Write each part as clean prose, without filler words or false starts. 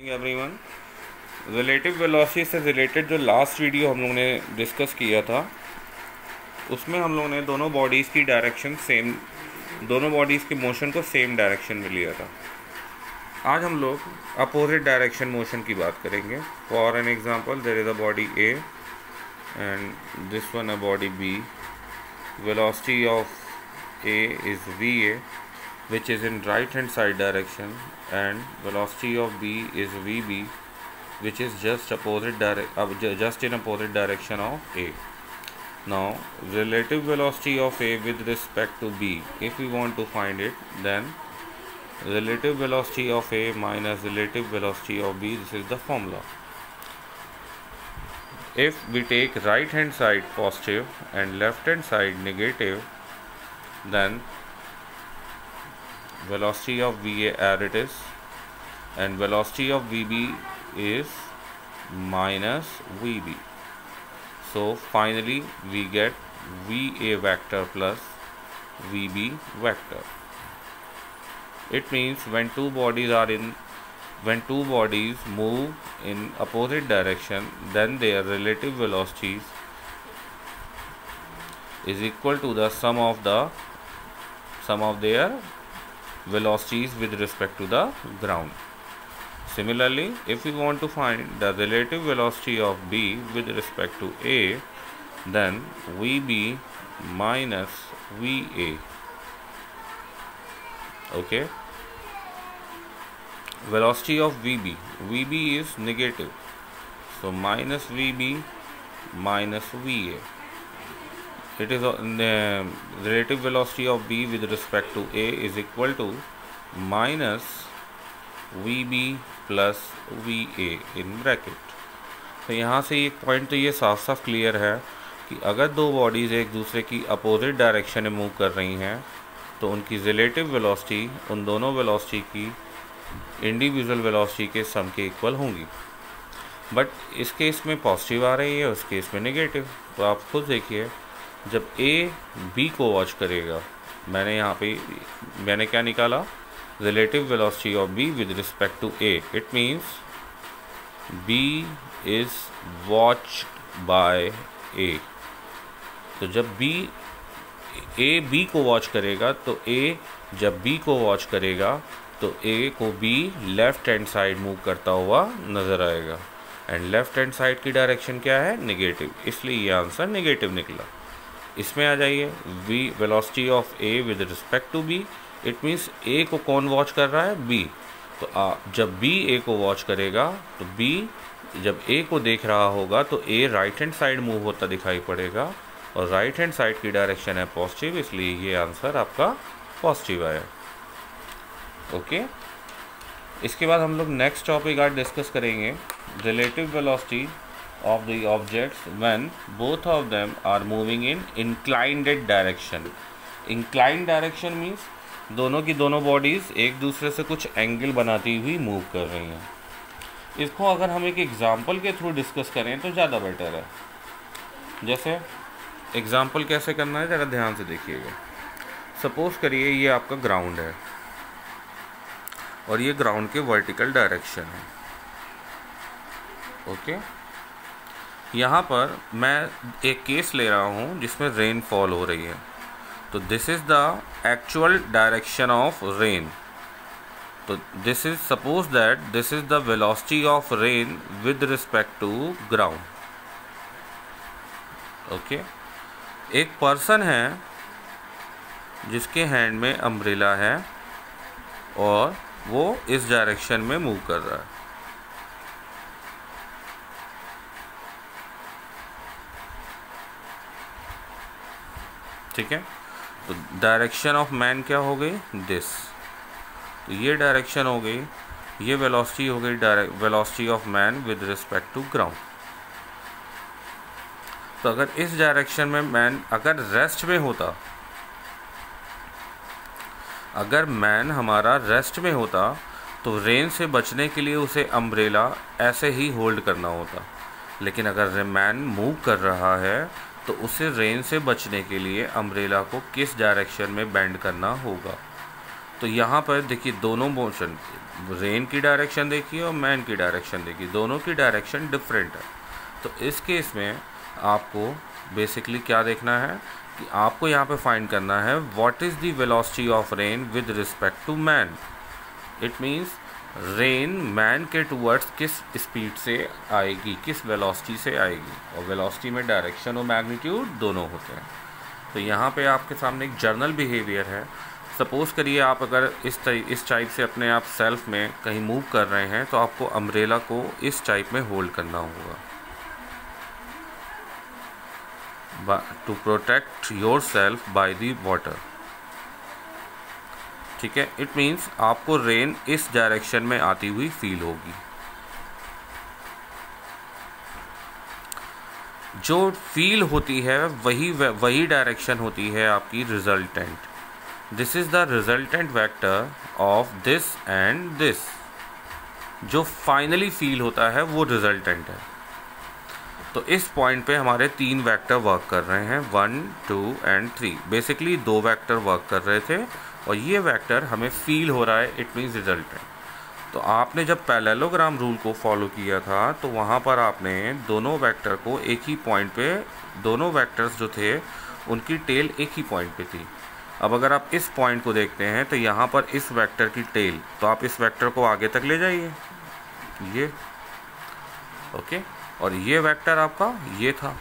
Everyone, relative velocity से related जो last video हम लोगों ने डिस्कस किया था उसमें हम लोगों ने दोनों बॉडीज़ की डायरेक्शन सेम, दोनों बॉडीज़ के मोशन को सेम डायरेक्शन में लिया था। आज हम लोग अपोजिट डायरेक्शन मोशन की बात करेंगे। For an example, there is a body A and this one a body B. Velocity of A is v A which is in right hand side direction, and velocity of B is VB, which is just in opposite direction of A. Now relative velocity of A with respect to B, if we want to find it, then relative velocity of A minus relative velocity of B, this is the formula. If we take right hand side positive and left hand side negative, then velocity of VA as it is, and velocity of VB is minus VB. So finally we get VA vector plus VB vector. It means when two bodies move in opposite direction, then their relative velocities is equal to the sum of their velocities with respect to the ground. Similarly, if we want to find the relative velocity of B with respect to A, then VB minus VA. Okay, velocity of VB is negative, so minus VB minus VA. It is the relative velocity of B with respect to A is equal to minus VB plus VA in bracket. तो यहाँ से एक point तो ये साफ साफ clear है कि अगर दो बॉडीज़ एक दूसरे की अपोजिट डायरेक्शन में मूव कर रही हैं तो उनकी रिलेटिव वेलोसिटी उन दोनों वेलोसिटी की इंडिविजुअल वेलोसिटी के सम के इक्वल होंगी। बट इस केस में पॉजिटिव आ रही है, उस केस में नेगेटिव। तो आप खुद देखिए, जब ए बी को वॉच करेगा, मैंने क्या निकाला, relative velocity of B with respect to A. It means B is watch by A. तो जब ए बी को वॉच करेगा तो जब बी को वॉच करेगा तो ए को be left hand side move करता हुआ नज़र आएगा, एंड लेफ्ट हैंड साइड की डायरेक्शन क्या है, नेगेटिव, इसलिए ये आंसर नेगेटिव निकला। इसमें आ जाइए, velocity of A with respect to B. It means A को कौन वॉच कर रहा है, बी। तो जब बी ए को वॉच करेगा तो बी जब ए को देख रहा होगा तो ए राइट हैंड साइड मूव होता दिखाई पड़ेगा, और राइट हैंड साइड की डायरेक्शन है पॉजिटिव, इसलिए ये आंसर आपका पॉजिटिव आया। ओके, इसके बाद हम लोग नेक्स्ट टॉपिक आज डिस्कस करेंगे, relative velocity of the objects when both of them are moving in inclined direction. Inclined direction means दोनों की दोनों बॉडीज़ एक दूसरे से कुछ एंगल बनाती हुई मूव कर रही हैं। इसको अगर हम एक एग्जांपल के थ्रू डिस्कस करें तो ज़्यादा बेटर है। जैसे एग्जांपल कैसे करना है, ज़रा ध्यान से देखिएगा। सपोज़ करिए ये आपका ग्राउंड है और ये ग्राउंड के वर्टिकल डायरेक्शन है। ओके, यहाँ पर मैं एक केस ले रहा हूँ जिसमें रेन फॉल हो रही है, तो this is the actual direction of rain. तो this is suppose that this is the velocity of rain with respect to ground. Okay, एक पर्सन है जिसके हैंड में अम्ब्रेला है और वो इस डायरेक्शन में मूव कर रहा है। ठीक है, तो डायरेक्शन ऑफ मैन क्या हो गई, दिस। तो ये डायरेक्शन हो गई, ये वेलोसिटी हो गई velocity of man with respect to ground. तो अगर इस डायरेक्शन में मैन अगर रेस्ट में होता, अगर मैन हमारा रेस्ट में होता तो रेन से बचने के लिए उसे अम्ब्रेला ऐसे ही होल्ड करना होता। लेकिन अगर मैन मूव कर रहा है तो उसे रेन से बचने के लिए अम्ब्रेला को किस डायरेक्शन में बेंड करना होगा। तो यहाँ पर देखिए दोनों मोशन, रेन की डायरेक्शन देखिए और मैन की डायरेक्शन देखिए, दोनों की डायरेक्शन डिफरेंट है। तो इस केस में आपको बेसिकली क्या देखना है कि आपको यहाँ पे फाइंड करना है what is the velocity of rain with respect to man. It means rain man के टूवर्ड्स किस स्पीड से आएगी, किस वेलोसिटी से आएगी, और वेलोसिटी में डायरेक्शन और मैग्नीट्यूड दोनों होते हैं। तो यहाँ पे आपके सामने एक जर्नल बिहेवियर है। सपोज़ करिए आप अगर इस टाइप से अपने आप सेल्फ में कहीं मूव कर रहे हैं तो आपको अम्ब्रेला को इस टाइप में होल्ड करना होगा to protect yourself by the water. ठीक है, इट मीन्स आपको रेन इस डायरेक्शन में आती हुई फील होगी। जो फील होती है वही डायरेक्शन होती है आपकी resultant. This is the resultant vector of this and this. जो फाइनली फील होता है वो रिजल्टेंट है। तो इस पॉइंट पे हमारे 3 वेक्टर वर्क कर रहे हैं, 1, 2 एंड 3। बेसिकली 2 वेक्टर वर्क कर रहे थे और ये वेक्टर हमें फील हो रहा है, इट मीन्स रिजल्टेंट। तो आपने जब पैरेललोग्राम रूल को फॉलो किया था तो वहाँ पर आपने दोनों वेक्टर को एक ही पॉइंट पे, दोनों वेक्टर्स जो थे उनकी टेल एक ही पॉइंट पे थी। अब अगर आप इस पॉइंट को देखते हैं तो यहाँ पर इस वेक्टर की टेल, तो आप इस वेक्टर को आगे तक ले जाइए, ये ओके, और ये वेक्टर आपका ये था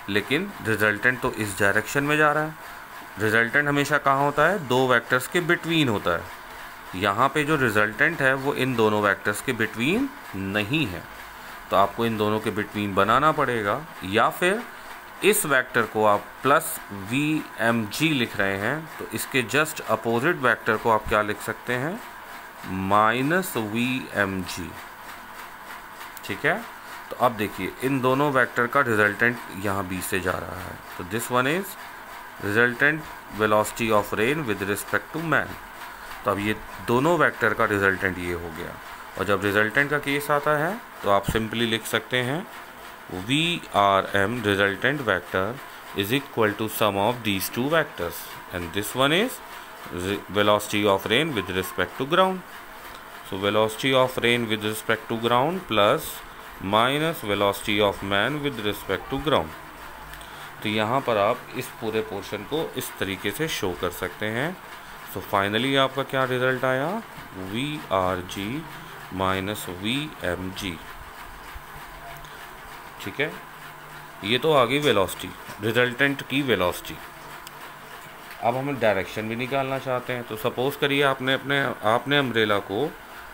लेकिन रिजल्टेंट तो इस डायरेक्शन में जा रहा है। रिजल्टेंट हमेशा कहाँ होता है? 2 वेक्टर्स के बिटवीन होता है। यहाँ पे जो रिजल्टेंट है वो इन दोनों वेक्टर्स के बिटवीन नहीं है, तो आपको इन दोनों के बिटवीन बनाना पड़ेगा। या फिर इस वेक्टर को आप प्लस VMG लिख रहे हैं तो इसके जस्ट अपोजिट वेक्टर को आप क्या लिख सकते हैं? Minus VMG। ठीक है, तो अब देखिए इन दोनों वेक्टर का रिजल्टेंट यहाँ B से जा रहा है, तो this one is resultant velocity of rain with respect to man. तो अब ये दोनों वेक्टर का रिजल्टेंट ये हो गया। और जब रिजल्टेंट का केस आता है तो आप सिंपली लिख सकते हैं VRM resultant vector is equal to sum of these 2 vectors and this one is velocity of rain with respect to ground. So velocity of rain with respect to ground plus minus velocity of man with respect to ground. तो यहाँ पर आप इस पूरे portion को इस तरीके से शो कर सकते हैं। सो फाइनली आपका क्या रिजल्ट आया? VRG minus VMG। ठीक है, ये तो आ गई वेलोसिटी, रिजल्टेंट की वेलोसिटी। अब हम डायरेक्शन भी निकालना चाहते हैं। तो सपोज़ करिए आपने अम्ब्रेला को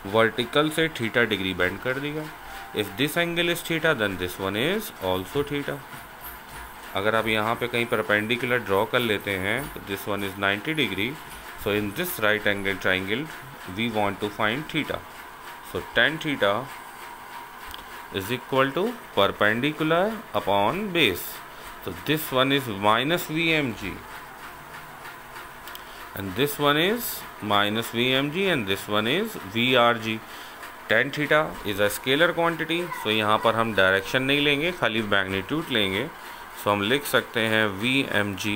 वर्टिकल से थीटा डिग्री बेंड कर दिया। If this angle is theta then this one is also theta. अगर आप यहाँ पे कहीं परपेंडिकुलर ड्रॉ कर लेते हैं तो this one is 90 degree. So in this right angle triangle we want to find theta. So tan थीटा is equal to perpendicular upon base. So this one is minus VMG and this one is minus VMG and this one is VRG. tan theta is a scalar quantity, so यहाँ पर हम direction नहीं लेंगे, खाली magnitude लेंगे। सो हम लिख सकते हैं VMG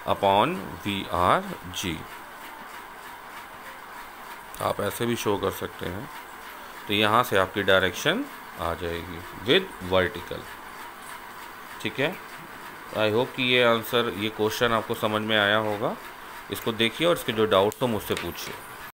अपॉन VRG। आप ऐसे भी शो कर सकते हैं। तो यहाँ से आपकी डायरेक्शन आ जाएगी विद वर्टिकल। ठीक है, आई होप कि ये क्वेश्चन आपको समझ में आया होगा। इसको देखिए और इसके जो डाउट्स तो मुझसे पूछिए।